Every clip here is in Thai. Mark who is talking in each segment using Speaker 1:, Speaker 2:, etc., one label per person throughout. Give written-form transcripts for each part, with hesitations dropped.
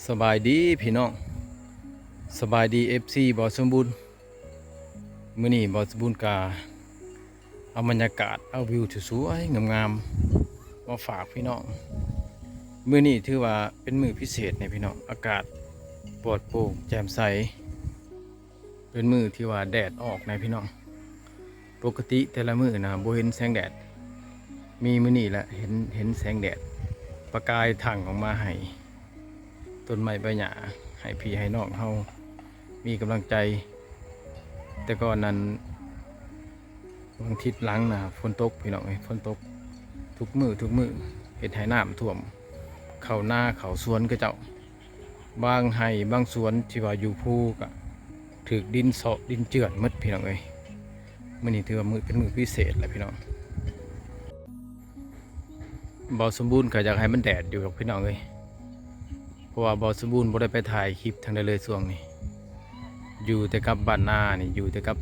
Speaker 1: สบายดีพี่น้องสบายดีFC บ่สมบูรณ์มื้อนี้บ่สมบูรณ์กาเอาบรรยากาศเอาวิวสวยๆงามๆมาฝากพี่น้องมื้อนี้ถือว่าเป็นมื้อพิเศษในพี่น้องอากาศปลอดโปร่งแจ่มใสเป็นมื้อที่ว่าแดดออกในพี่น้องปกติแต่ละมื้อนะบ่เห็นแสงแดดมีมื้อนี้แหละเห็นแสงแดดประกายทั่งออกมาให้ต้นไม้ใบหญ้าให้พี่ให้น้องเฮามีกำลังใจแต่ก่อนนั้นบางทิศหลังนะฝนตกพี่น้องฝนตกทุกมือเห็ดไหน้ำท่วมเข้าหน้าเข้าสวนก็เจ้าบางไห่บางสวนที่ว่าอยู่ภูก็ถือดินเสาะดินเจือนมืดพี่น้องมื้อนี้ถือว่าเป็นมื้อพิเศษแหละพี่น้องบ่สมบูรณ์ก็อยากให้มันแดดอยู่กับพี่น้องเพราะว่าบ่สมบูรณ์บ่ได้ไปถ่ายคลิปทางใดเลยช่วงนี้อยู่แต่กับบ้านนานี่อยู่แต่กับ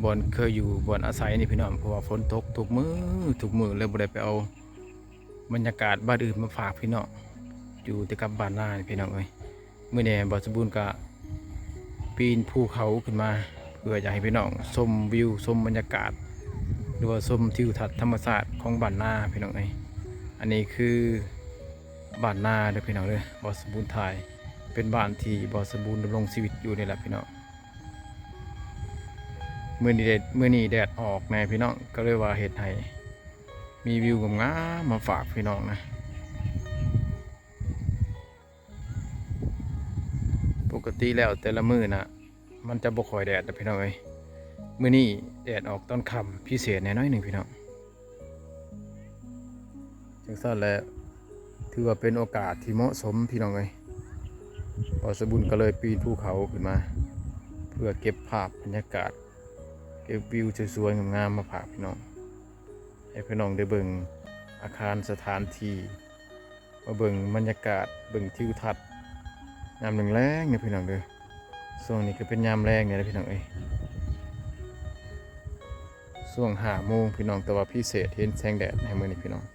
Speaker 1: บอนเคยอยู่บอนอาศัยนี่พี่น้องเพราะว่าฝนตกทุกมือเลยบ่ได้ไปเอาบรรยากาศบ้านอื่นมาฝากพี่น้องอยู่แต่กับบ้านนานี่พี่น้องมื้อนี้บ่สมบูรณ์ก็ปีนภูเขาขึ้นมาเพื่อจะให้พี่น้องชมวิวชมบรรยากาศหรือว่าชมทิวทัศน์ธรรมชาติของบ้านนาพี่น้องอันนี้คือบ้านนาเด้อพี่น้องบ่สมบูรณ์ถ่ายเป็นบ้านที่บ่สมบูรณ์ดำรงชีวิตอยู่นี่แหละพี่น้องมื้อนี้แดดออกแน่พี่น้องก็เลยว่าเฮ็ดให้มีวิวงามมาฝากพี่น้องนะปกติแล้วแต่ละมื้อนะมันจะบ่ค่อยแดดนะพี่น้องมื้อนี้แดดออกตอนค่ำพิเศษแน่น้อยหนึ่งพี่น้องจังซั่นแหละถือว่าเป็นโอกาสที่เหมาะสมพี่น้องบ่สมบูรณ์ก็เลยปีนภูเขาขึ้นมาเพื่อเก็บภาพบรรยากาศเก็บวิวสวยๆงามๆมาฝากพี่น้องให้พี่น้องได้เบิ่งอาคารสถานที่มาเบิ่งบรรยากาศเบิ่งทิวทัศน์ยามแล้งๆเนี่ยพี่น้องช่วงนี้ก็เป็นยามแล้งเนี่ยนะพี่น้องช่วง5 โมงพี่น้องแต่ว่าพิเศษเห็นแสงแดดให้มื้อนี้พี่น้อง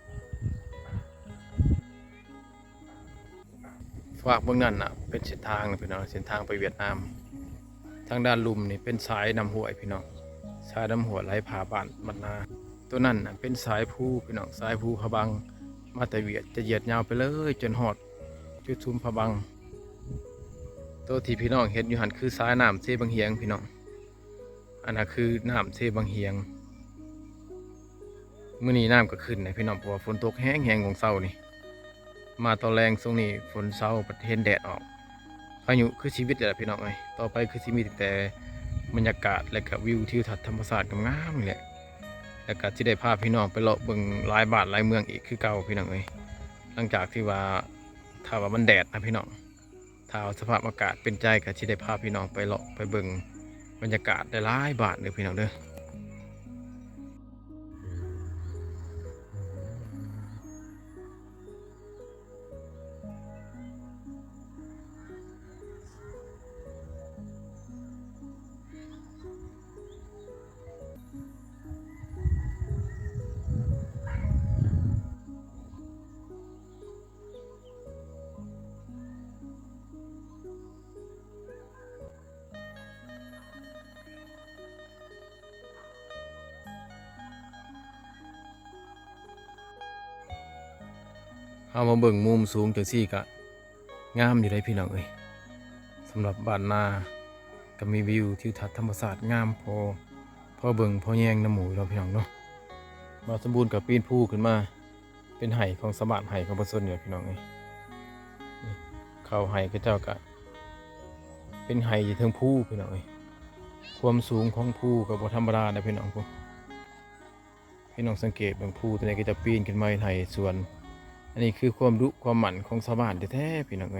Speaker 1: ฝากเบื้องนั้นเป็นเส้นทางนะพี่น้องเส้นทางไปเวียดนามทางด้านลุ่มนี่เป็นสายน้ำห้วยพี่น้องสายน้ำห้วยไหลผ่าบ้านบรรนาตัวนั้นเป็นสายภูพี่น้องสายภูพะบังมาแต่เวียดจะเหยียดยาวไปเลยจนหอดจุดชุมพะบังตัวที่พี่น้องเห็นอยู่หันคือสายน้ำเซบังเฮียงพี่น้องอันนั้นคือน้ำเซบังเฮียงมื้อนี้น้ำก็ขึ้นนะพี่น้องเพราะว่าฝนตกแห้งของเช้านี่มาตอนแรงช่วงนี้ฝนเช้าเห็นแดดออกพายุคือชีวิตแหละพี่น้องต่อไปคือชีวิตแต่บรรยากาศและก็วิวทิวทัศน์ธรรมชาติงามๆนี่แหละแล้วก็ที่ได้พาพี่น้องไปเลาะเบิ่งหลายบ้านหลายเมืองอีกคือเก่าพี่น้องหลังจากที่ว่าถ้าว่ามันแดดนะพี่น้องถ้าสภาพอากาศเป็นใจก็ที่ได้พาพี่น้องไปเลาะไปเบิ่งบรรยากาศได้หลายบ้านเลยพี่น้องเอามาเบิ่งมุมสูงจังซี่ก็งามอยู่เลยพี่น้องสำหรับบ้านนาก็มีวิวทิวทัศน์ธรรมชาติงามพอเบิ่งพอแยงน้ำหมูเราพี่น้องเนาะบ่สมบูรณ์กับปีนภูขึ้นมาเป็นไห่ของสมานไห่ของประสนเนี่ยพี่น้องเข้าไห่ก็เจ้าก็เป็นไห่อยู่เทิงภูพี่น้องความสูงของภูก็บ่ธรรมดานะพี่น้องพี่น้องสังเกตบางภูตัวนี้ก็จะปีนขึ้นมาไห่ส่วนอันนี้คือความดุความหมั่นของชาวบ้านแท้ๆพี่น้อง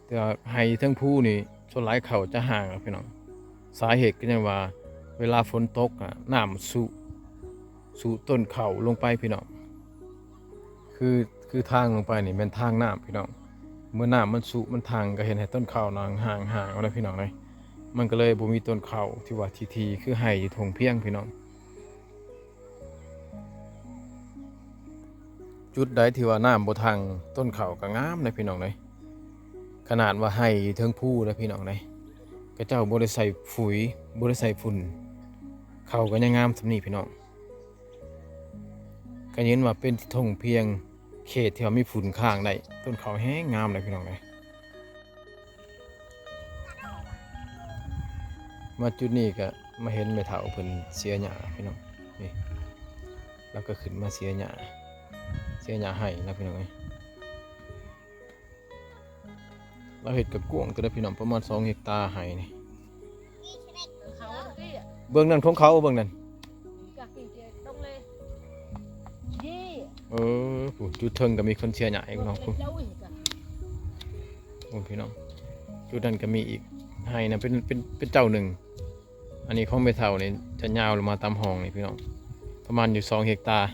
Speaker 1: แต่ไห่เทิงภูนี่ส่วนหลายเขาจะห่างพี่น้องสาเหตุก็อย่างว่าเวลาฝนตกน้ำสู่ต้นเขาลงไปพี่น้องคือทางลงไปนี่เป็นทางน้ำพี่น้องเมื่อน้ำมันสู่มันทางก็เห็นให้ต้นเขานางห่างเอาเลยพี่น้องมันก็เลยบ่มีต้นเขาที่ว่าทีคือไห่อยู่ทงเพียงพี่น้อง จุดใดที่ว่าน้ำบ่ทางต้นเขาก็งามเลยพี่น้องเลยขนาดว่าให้เทิงผู้เลยพี่น้องเลยก็เจ้าบ่ได้ใส่ฝุ่ยบ่ได้ใส่ฝุ่นเขาก็ยังงามสำนี้พี่น้องก็เห็นว่าเป็นทงเพียงเขตที่ว่ามีฝุ่นข้างได้ต้นเขาแห้งงามเลยพี่น้องเลยมาจุดนี้ก็มาเห็นแม่เฒ่าเพิ่นเสียหญ้าพี่น้องนี่แล้วก็ขึ้นมาเสียหญ้าให้นะพี่น้องเอ้ยเราเห็ดกับกวางตัวได้พี่น้องประมาณ2 เฮกตาร์ให้นี่เบื้องนั้นของเขาเบื้องนั้นผู้จุดเทิงก็มีคนเชียร์ใหญ่พี่น้องพี่น้องจุดนั้นก็มีอีกให้นะเป็นเจ้าหนึ่งอันนี้ของเมทัลนี่จะยาวลงมาตามห้องนี่พี่น้องประมาณอยู่2 เฮกตาร์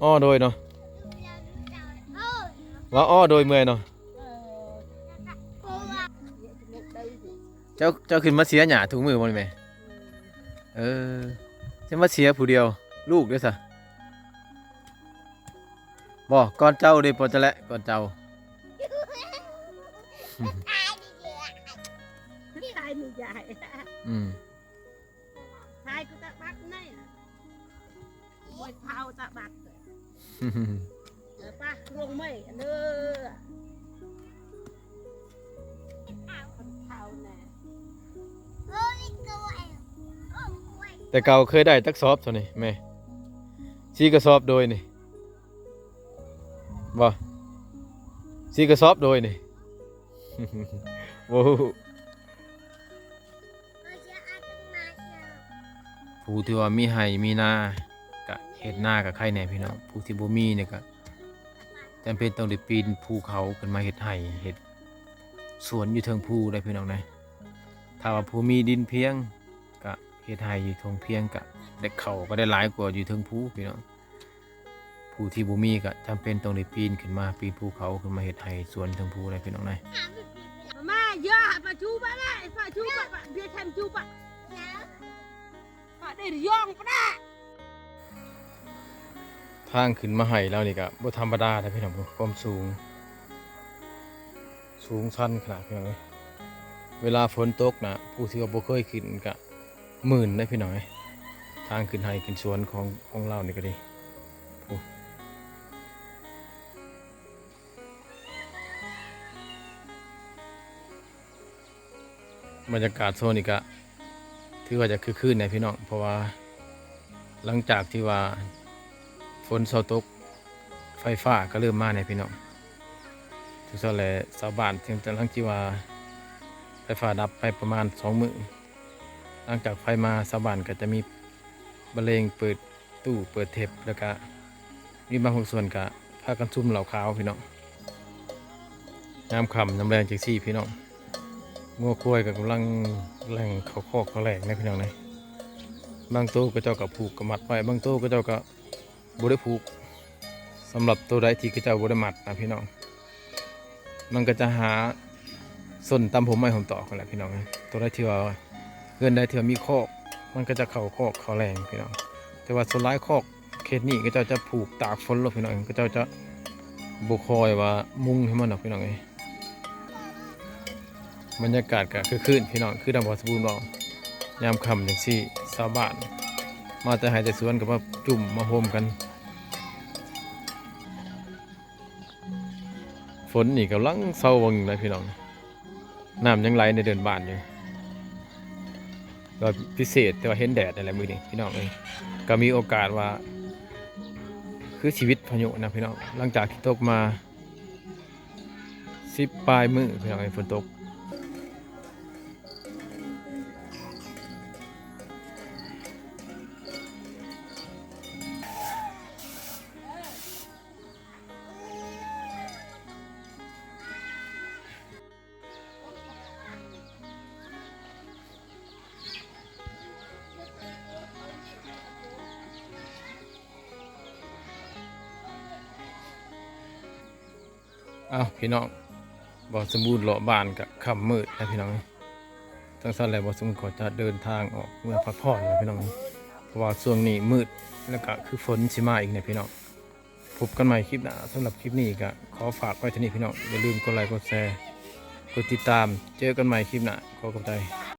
Speaker 1: อ้อโดยเนาะว่าอ้อโดยเมื่อยเนาะเจ้าขึ้นมาเสียหญ้าถุงมือบ่นี่แม่จะมาเสียผู้เดียวลูกด้วยซะบ่ก่อนเจ้าเด้ปอจะและก่อนเจ้า
Speaker 2: ตายมีใหญ่ตายกูตะบักนี่มวยเท้าตะบักป้าลงไม่เนื้อเท้าแน่
Speaker 1: แต่เก่าเคยได้จักสอบเท่านี้แม่4 กระสอบโดยนี่บ่4 กระสอบโดยนี่โอ้ผู้ที่ว่ามีไห่มีนากะเฮ็ดนากับใครแหน่พี่น้องผู้ที่บ่มีเนี่ยก็จำเป็นต้องได้ปีนภูเขาขึ้นมาเฮ็ดไห่เฮ็ดสวนอยู่เทิงภูได้พี่น้องนะถ้าว่าผู้มีดินเพียงก็เฮ็ดไห่อยู่ทงเพียงก็ได้เข้าก็ได้หลายกว่าอยู่เทิงภูพี่น้องผู้ที่บ่มีก็จำเป็นต้องได้ปีนขึ้นมาปีนภูเขาขึ้นมาเฮ็ดไห่สวนเทิงภูได้พี่น้องนะ
Speaker 2: มาเยอะปะชูปะได้ปะชูปะเบียร์แทมชูปะได้ย่องปะได้
Speaker 1: ทางขึ้นมาไห่แล้วนี่ก็บ่ธรรมดานะพี่น้องความสูงชันขนาดพี่น้องเวลาฝนตกนะผู้ที่ว่าบ่เคยขึ้นก็หมื่นได้พี่น้องทางขึ้นไห่ขึ้นสวนของเรานี่ก็ดีบรรยากาศโซนนี่ก็ถือว่าจะคือคืนนะพี่น้องเพราะว่าหลังจากที่ว่าฝนเซาตกไฟฟ้าก็เริ่มมาในพี่น้องทุกส่วนเลยชาวบ้านถึงจะหลังที่ว่าไฟฟ้าดับไปประมาณ2 มื้อหลังจากไฟมาชาวบ้านก็จะมีบรรเลงเปิดตู้เปิดเทปแล้วก็มีบางส่วนก็พากันซุ่มเหล่าขาวพี่น้องน้ำค่ำน้ำแรงจากซี่พี่น้องงัวควายกับกำลังแหล่งเขาคอกเขาแหลกนะพี่น้องนะบางตัวก็เจ้ากับผูกกับมัดไว้บางตัวก็เจ้าก็บ่ได้ผูกสำหรับตัวใดที่ก็เจ้าบ่ได้มัดนะพี่น้องมันก็จะหาส้นตำผมไม้ผมต่อกันแหละพี่น้องตัวใดที่ว่าเกินใดที่ว่ามีคอกมันก็จะเข่าคอกเขาแรงพี่น้องแต่ว่าส่วนร้ายคอกเคสนี้ก็เจ้าจะผูกตากฝนหรอกพี่น้องก็เจ้าจะบุคอยว่ามุ้งให้มันหรอกพี่น้องบรรยากาศก็คือคืนพี่น้องคือดังบ่สมบูรณ์บ่ยามค่ำจังซี่ชาวบ้านมาแต่หายแต่สวนกับมาจุ่มมาโฮมกันฝนนี่กำลังเศร้าวังเลยพี่น้องน้ำยังไหลในเดินบ้านอยู่ก็พิเศษแต่ว่าเห็นแดดอะไรมือนี่พี่น้องก็มีโอกาสว่าคือชีวิตพายุนะพี่น้องหลังจากที่ตกมา10 ปลายมื้อพี่น้องฝนตกพี่น้องบ่สมบูรณ์เลาะบ้านกับค่ำมืดนะพี่น้องทั้งสั้นแล้วบ่สมบูรณ์ก็จะเดินทางออกเมื่อพักผ่อนนะพี่น้อง เพราะว่าช่วงนี้มืดแล้วก็คือฝนสิมาอีกเนี่ยพี่น้องพบกันใหม่คลิปหน้าสำหรับคลิปนี้ก็ขอฝากไว้เท่านี้พี่น้องอย่าลืมกดไลค์กดแชร์กดติดตามเจอกันใหม่คลิปหน้าขอกำลังใจ